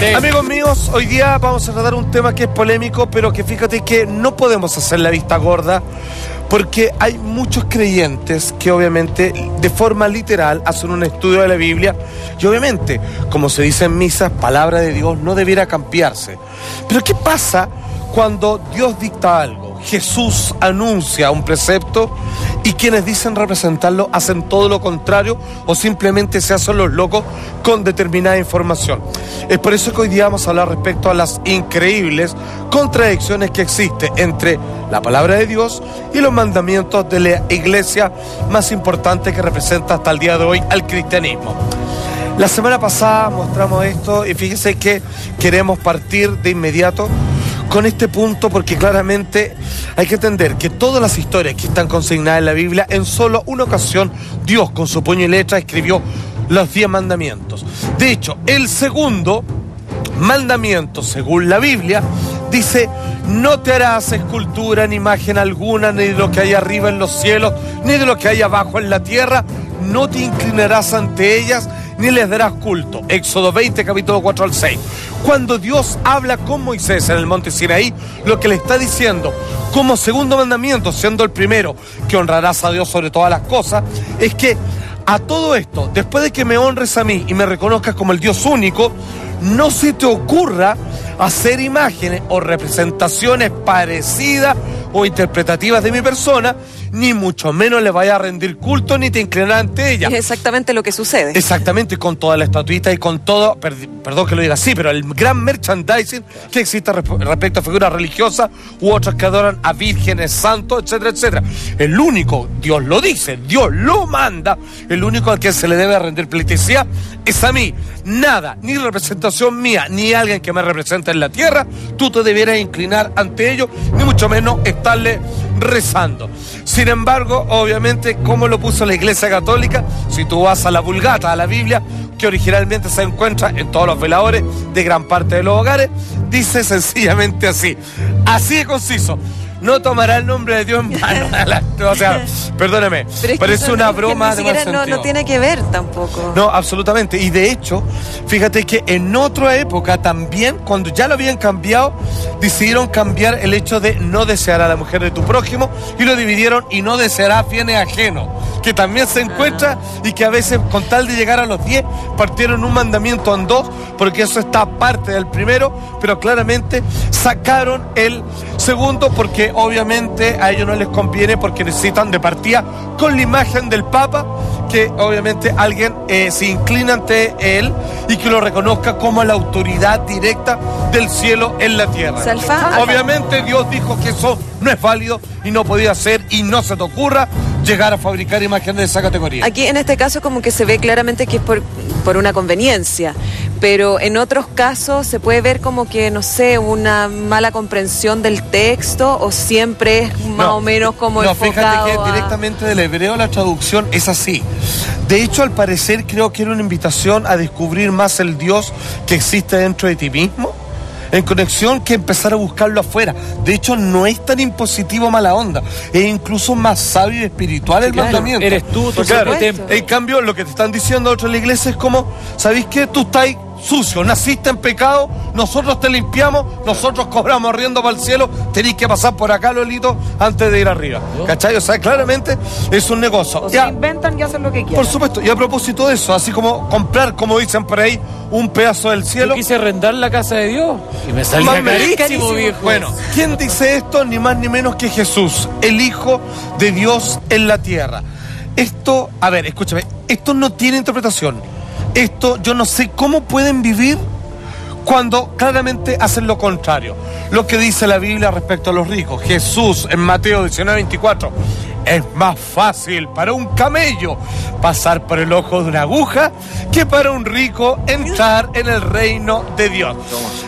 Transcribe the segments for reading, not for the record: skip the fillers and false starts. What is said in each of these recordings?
Sí. Amigos míos, hoy día vamos a tratar un tema que es polémico, pero que fíjate que no podemos hacer la vista gorda, porque hay muchos creyentes que obviamente de forma literal hacen un estudio de la Biblia y obviamente, como se dice en misas, palabra de Dios no debiera cambiarse. Pero ¿qué pasa cuando Dios dicta algo? Jesús anuncia un precepto y quienes dicen representarlo hacen todo lo contrario o simplemente se hacen los locos con determinada información. Es por eso que hoy día vamos a hablar respecto a las increíbles contradicciones que existen entre la palabra de Dios y los mandamientos de la iglesia más importante que representa hasta el día de hoy al cristianismo. La semana pasada mostramos esto y fíjese que queremos partir de inmediato con este punto, porque claramente hay que entender que todas las historias que están consignadas en la Biblia, en solo una ocasión Dios con su puño y letra escribió los 10 mandamientos. De hecho, el segundo mandamiento, según la Biblia, dice: no te harás escultura ni imagen alguna, ni de lo que hay arriba en los cielos, ni de lo que hay abajo en la tierra, no te inclinarás ante ellas, ni les darás culto. Éxodo 20, capítulo 4 al 6. Cuando Dios habla con Moisés en el monte Sinaí, lo que le está diciendo como segundo mandamiento, siendo el primero, que honrarás a Dios sobre todas las cosas, es que a todo esto, después de que me honres a mí y me reconozcas como el Dios único, no se te ocurra hacer imágenes o representaciones parecidas o interpretativas de mi persona, ni mucho menos le vaya a rendir culto ni te inclinarás ante ella. Es exactamente lo que sucede. Exactamente, con toda la estatuita y con todo, perdón que lo diga así, pero el gran merchandising que existe respecto a figuras religiosas u otras que adoran a vírgenes, santos, etcétera, etcétera. El único, Dios lo dice, Dios lo manda, el único al que se le debe rendir pleitesía es a mí. Nada, ni representación mía, ni alguien que me represente en la tierra, tú te debieras inclinar ante ellos, ni mucho menos estarle rezando. Sin embargo, obviamente, como lo puso la Iglesia Católica, si tú vas a la Vulgata, a la Biblia, que originalmente se encuentra en todos los veladores de gran parte de los hogares, dice sencillamente así de conciso: no tomará el nombre de Dios en vano. O sea, perdóneme, pero es una broma de mal sentido. No tiene que ver tampoco. No, absolutamente. Y de hecho, fíjate que en otra época también, cuando ya lo habían cambiado, decidieron cambiar el hecho de no desear a la mujer de tu prójimo y lo dividieron: y no desearás bienes ajenos, que también se encuentra y que a veces, con tal de llegar a los 10, partieron un mandamiento en 2, porque eso está aparte del primero, pero claramente sacaron el segundo porque obviamente a ellos no les conviene, porque necesitan de partida con la imagen del Papa, que obviamente alguien se inclina ante él y que lo reconozca como la autoridad directa del cielo en la tierra. Obviamente Dios dijo que eso no es válido y no podía ser, y no se te ocurra llegar a fabricar imágenes de esa categoría. Aquí en este caso como que se ve claramente que es por una conveniencia, pero en otros casos se puede ver como que, no sé, una mala comprensión del texto, o siempre es más o menos como enfocado. No, fíjate que directamente del hebreo la traducción es así. De hecho, al parecer creo que era una invitación a descubrir más el Dios que existe dentro de ti mismo, en conexión, que empezar a buscarlo afuera. De hecho, no es tan impositivo mala onda, es incluso más sabio y espiritual el mandamiento. Eres tú, claro. En cambio, lo que te están diciendo otros de la iglesia es como: ¿sabéis qué? Tú estás sucio, naciste en pecado, nosotros te limpiamos, nosotros cobramos riendo para el cielo, tenéis que pasar por acá, Lolito, antes de ir arriba. ¿Cachai? O sea, claramente es un negocio. O sea, inventan y hacen lo que quieran. Por supuesto, y a propósito de eso, así como comprar, como dicen por ahí, un pedazo del cielo. Yo quise arrendar la casa de Dios y me salía carísimo, viejo. Bueno, ¿quién dice esto? Ni más ni menos que Jesús, el Hijo de Dios en la tierra. Esto, a ver, escúchame, esto no tiene interpretación. Esto, yo no sé cómo pueden vivir cuando claramente hacen lo contrario. Lo que dice la Biblia respecto a los ricos. Jesús en Mateo 19:24: es más fácil para un camello pasar por el ojo de una aguja que para un rico entrar en el reino de Dios.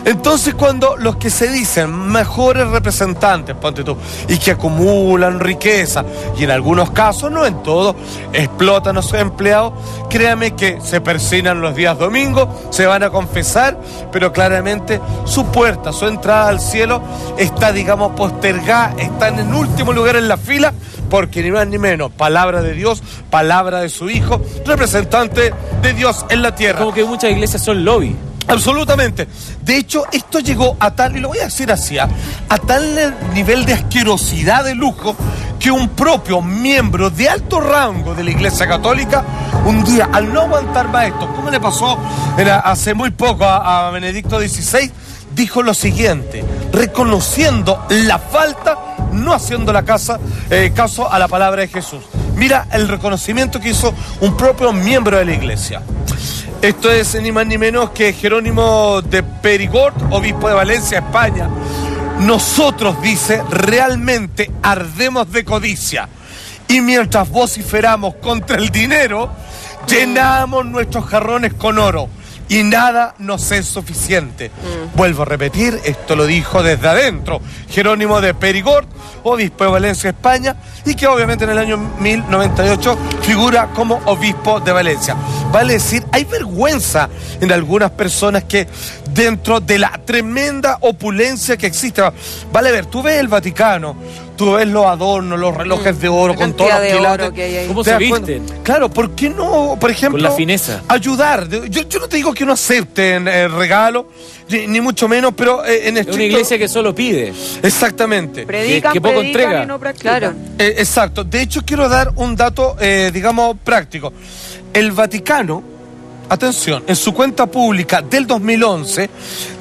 Entonces, cuando los que se dicen mejores representantes, ponte tú, y que acumulan riqueza, y en algunos casos, no en todos, explotan a sus empleados, créame que se persignan los días domingos, se van a confesar, pero claramente su puerta, su entrada al cielo está, digamos, postergada, están en último lugar en la fila, porque ni más ni menos, palabra de Dios, palabra de su Hijo, representante de Dios en la tierra. Como que muchas iglesias son lobby. Absolutamente. De hecho, esto llegó a tal, y lo voy a decir así, a tal nivel de asquerosidad, de lujo, que un propio miembro de alto rango de la Iglesia Católica, un día, al no aguantar más esto, como le pasó hace muy poco a Benedicto XVI, dijo lo siguiente, reconociendo la falta, no haciendo caso a la palabra de Jesús. Mira el reconocimiento que hizo un propio miembro de la Iglesia. Esto es ni más ni menos que Jerónimo de Perigord, obispo de Valencia, España. Nosotros, dice, realmente ardemos de codicia y mientras vociferamos contra el dinero, llenamos nuestros jarrones con oro y nada nos es suficiente. Vuelvo a repetir, esto lo dijo desde adentro Jerónimo de Perigord, obispo de Valencia, España, y que obviamente en el año 1098 figura como obispo de Valencia. Vale decir, hay vergüenza en algunas personas que dentro de la tremenda opulencia que existe, vale ver, tú ves el Vaticano, tú ves los adornos, los relojes de oro con todos los quilates. ¿Cómo se visten? Claro, ¿por qué no, por ejemplo, con la fineza, ayudar? Yo no te digo que no acepten regalo, ni mucho menos, pero en estricto... Es una iglesia que solo pide. Exactamente. Predican, que poco predican entrega. y no practican. Claro. Exacto. De hecho, quiero dar un dato, digamos, práctico. El Vaticano, atención, en su cuenta pública del 2011,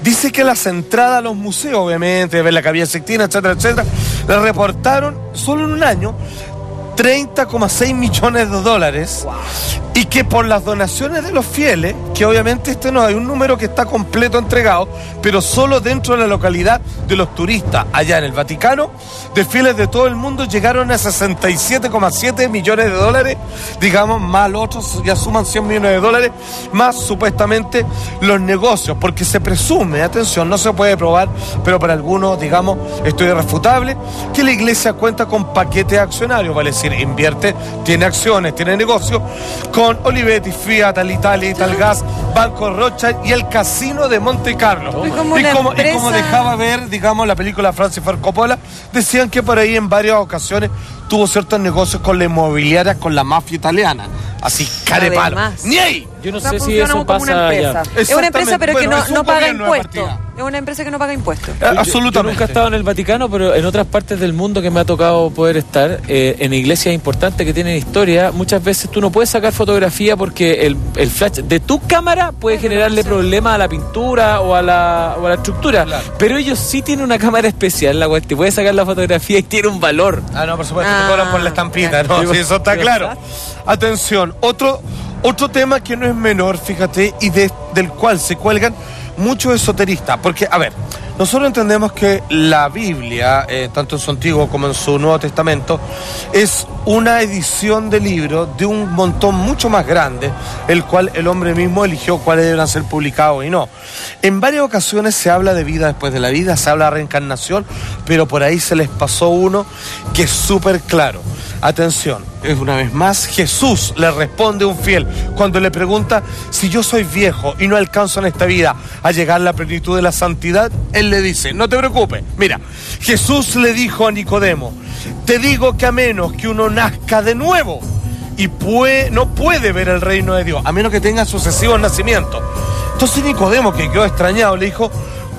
dice que las entradas a los museos, obviamente, de ver la Capilla Sixtina, etcétera, etcétera, le reportaron solo en un año 30,6 millones de dólares. Wow. Y que por las donaciones de los fieles, que obviamente no hay un número que está completo entregado, pero solo dentro de la localidad de los turistas allá en el Vaticano, de fieles de todo el mundo llegaron a 67,7 millones de dólares, digamos, más los otros ya suman 100 millones de dólares, más supuestamente los negocios, porque se presume, atención, no se puede probar, pero para algunos, digamos, esto es irrefutable, que la iglesia cuenta con paquetes accionarios, vale decir, invierte, tiene acciones, tiene negocios, con Olivetti, Fiat, Alitalia, Italgas, Banco Rothschild y el Casino de Monte Carlo. Y como dejaba ver, digamos, la película Francis Ford Coppola, decían que por ahí en varias ocasiones tuvo ciertos negocios con la inmobiliaria, con la mafia italiana. Así, carepalo. Ni ahí. Yo no sé si eso pasa allá. Es una empresa, pero que no paga impuestos. Es una empresa que no paga impuestos. Absolutamente. Yo nunca he estado en el Vaticano, pero en otras partes del mundo que me ha tocado poder estar, en iglesias importantes que tienen historia, muchas veces tú no puedes sacar fotografía porque el flash de tu cámara puede generarle problemas a la pintura o a la estructura. Claro. Pero ellos sí tienen una cámara especial, la cual te puede sacar la fotografía y tiene un valor. Ah, no, por supuesto, te cobran por la estampita, ¿no? Sí, eso está claro. Atención, otro tema que no es menor, fíjate, y del cual se cuelgan muchos esoteristas, porque, a ver, nosotros entendemos que la Biblia, tanto en su Antiguo como en su Nuevo Testamento, es una edición de libros de un montón mucho más grande, el cual el hombre mismo eligió cuáles deben ser publicados y no. En varias ocasiones se habla de vida después de la vida, se habla de reencarnación, pero por ahí se les pasó uno que es súper claro. Atención, una vez más, Jesús le responde a un fiel cuando le pregunta: si yo soy viejo y no alcanzo en esta vida a llegar a la plenitud de la santidad, él le dice: no te preocupes. Mira, Jesús le dijo a Nicodemo: te digo que a menos que uno nazca de nuevo y no puede ver el reino de Dios, a menos que tenga sucesivos nacimientos. Entonces Nicodemo, que quedó extrañado, le dijo: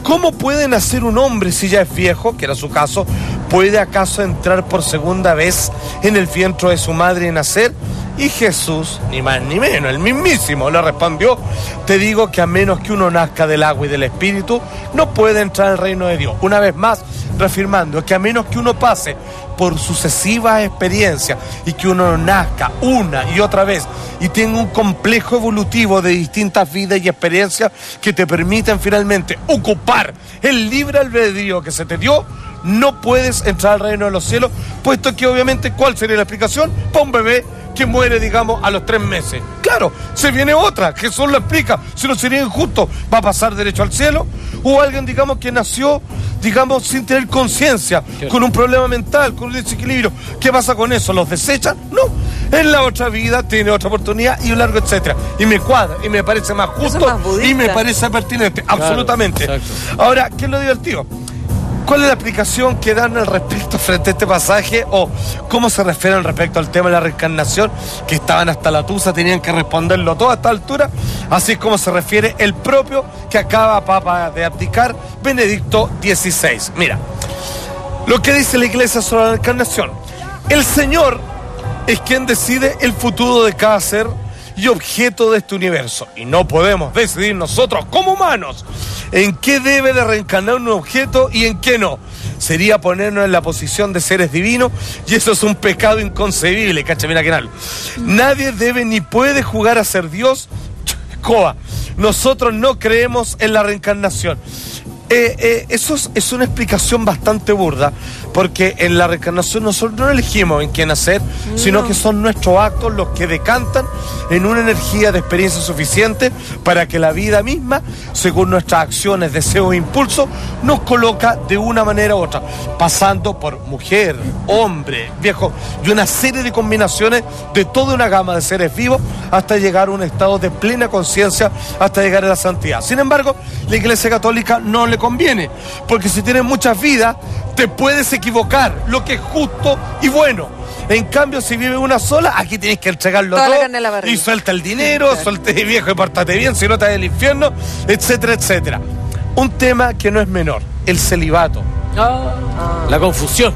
¿cómo puede nacer un hombre si ya es viejo? Que era su caso. ¿Puede acaso entrar por segunda vez en el vientre de su madre y nacer? Y Jesús, ni más ni menos, el mismísimo, le respondió: te digo que a menos que uno nazca del agua y del espíritu, no puede entrar al reino de Dios. Una vez más, reafirmando que a menos que uno pase por sucesivas experiencias y que uno nazca una y otra vez y tenga un complejo evolutivo de distintas vidas y experiencias que te permiten finalmente ocupar el libre albedrío que se te dio, no puedes entrar al reino de los cielos, puesto que obviamente, ¿cuál sería la explicación? Para un bebé que muere, digamos, a los 3 meses. Claro, se viene otra, Jesús lo explica, si no sería injusto, ¿va a pasar derecho al cielo? O alguien, digamos, que nació, digamos, sin tener conciencia, con un problema mental, con un desequilibrio, ¿qué pasa con eso? ¿Los desechan? No, en la otra vida tiene otra oportunidad y un largo etcétera. Y me cuadra, y me parece más justo, y me parece pertinente, absolutamente. Exacto. Ahora, ¿qué es lo divertido? ¿Cuál es la explicación que dan al respecto frente a este pasaje? ¿O cómo se refieren respecto al tema de la reencarnación? Que estaban hasta la tusa, tenían que responderlo todo a esta altura. Así es como se refiere el propio que acaba Papa de abdicar, Benedicto XVI. Mira, lo que dice la Iglesia sobre la reencarnación. El Señor es quien decide el futuro de cada ser y objeto de este universo. Y no podemos decidir nosotros como humanos en qué debe de reencarnar un objeto y en qué no. Sería ponernos en la posición de seres divinos y eso es un pecado inconcebible. Cacha, mira que hablo. Nadie debe ni puede jugar a ser Dios. Coa. Nosotros no creemos en la reencarnación. Eso es una explicación bastante burda, porque en la reencarnación nosotros no elegimos en qué nacer, sino que son nuestros actos los que decantan en una energía de experiencia suficiente para que la vida misma, según nuestras acciones, deseos e impulsos, nos coloca de una manera u otra, pasando por mujer, hombre, viejo, y una serie de combinaciones de toda una gama de seres vivos hasta llegar a un estado de plena conciencia, hasta llegar a la santidad. Sin embargo, la Iglesia Católica no le conviene, porque si tienes muchas vidas te puedes equivocar, lo que es justo y bueno. En cambio, si vives una sola, aquí tienes que entregarlo todo y suelta el dinero, claro. Suelta el viejo y pórtate bien, si no te vas al infierno, etcétera, etcétera. Un tema que no es menor, el celibato. La confusión.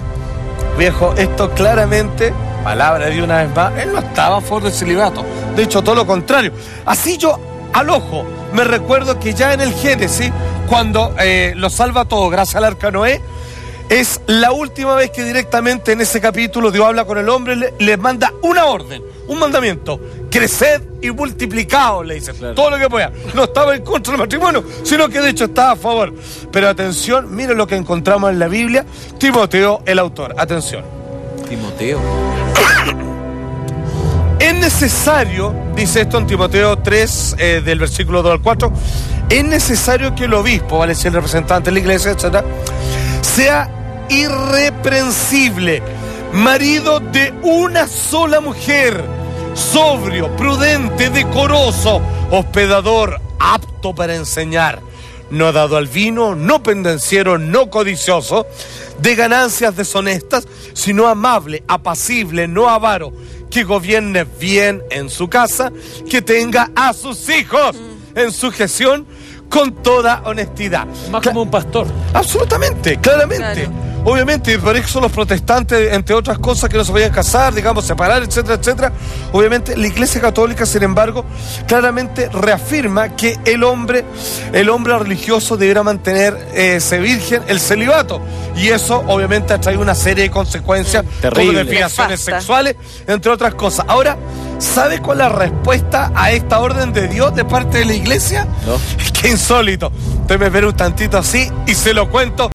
Viejo, esto claramente, palabra de una vez más, él no estaba a favor del celibato. De hecho, todo lo contrario. Así yo, al ojo, me recuerdo que ya en el Génesis, cuando lo salva todo gracias al arca Noé, es la última vez que directamente en ese capítulo Dios habla con el hombre, le manda una orden, un mandamiento: creced y multiplicaos, le dice, claro. Todo lo que pueda. No estaba en contra del matrimonio, sino que de hecho estaba a favor. Pero atención, miren lo que encontramos en la Biblia. Timoteo, el autor, atención. Timoteo. Es necesario, dice esto en Timoteo 3, del versículo 2 al 4, es necesario que el obispo, vale decir el representante de la iglesia, etc., sea irreprensible, marido de una sola mujer, sobrio, prudente, decoroso, hospedador, apto para enseñar, no dado al vino, no pendenciero, no codicioso, de ganancias deshonestas, sino amable, apacible, no avaro, que gobierne bien en su casa, que tenga a sus hijos en sujeción con toda honestidad. Más como un pastor. Absolutamente, claramente. Claro. Obviamente, por eso los protestantes, entre otras cosas, que no se podían casar, digamos, separar, etcétera, etcétera. Obviamente, la Iglesia Católica, sin embargo, claramente reafirma que el hombre religioso deberá mantenerse virgen, el celibato. Y eso, obviamente, ha traído una serie de consecuencias, como desviaciones sexuales, entre otras cosas. Ahora, ¿sabe cuál es la respuesta a esta orden de Dios de parte de la Iglesia? No. Qué insólito. Usted me espera un tantito así y se lo cuento.